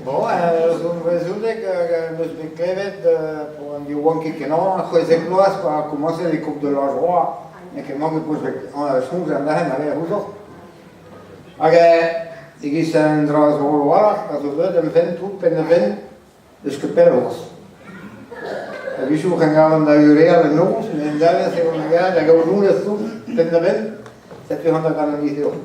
Bon, zo'n bezoek, dus beklevet pour un diwan qui kenon, choisir gloire pour commencer les coupes de la joie, et que moi je pose soms aan de hem aller hoezo. Ik is een draas voilà, also we de vent toe pen de vent, dus kapellos. We zoeken gaan naar Urea nog, en daar is er een jaar, daar gaan we doen dat toe pen de vent, dat we gaan daar gaan niet doen.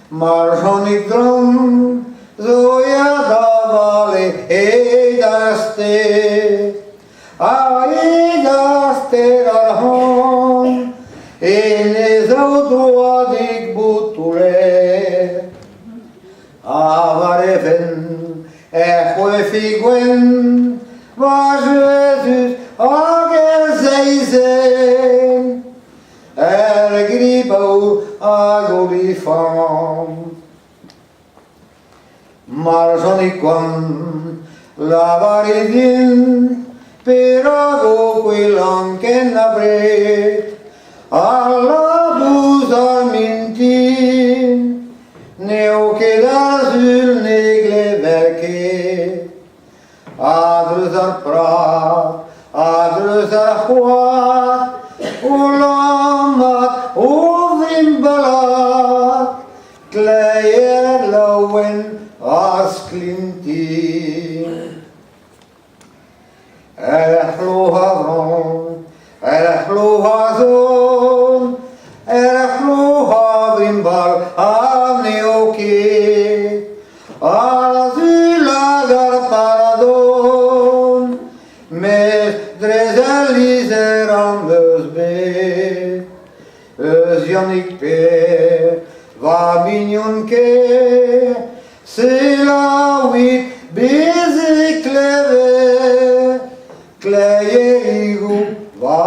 Marzonik drum, zoja davale, edaste darhon, ene zauduadik butule, avareven, figuen, va Jesus, agezeizen, gribau agolifam. Marzonikon lavaridin, perago quilan kenabret, alla buza mintin, neokedazul negleverke, adruzar prat, adruzar huat, ulamat uvrimbalat, kleyer lauen asklintin. Erflohadron, erflohazon, erflohavimbal avneoke, azulagar paradon, mes drezelizeram özbe, özjanik per, va mignonke, c'est la huit baiser clever, Kleyer va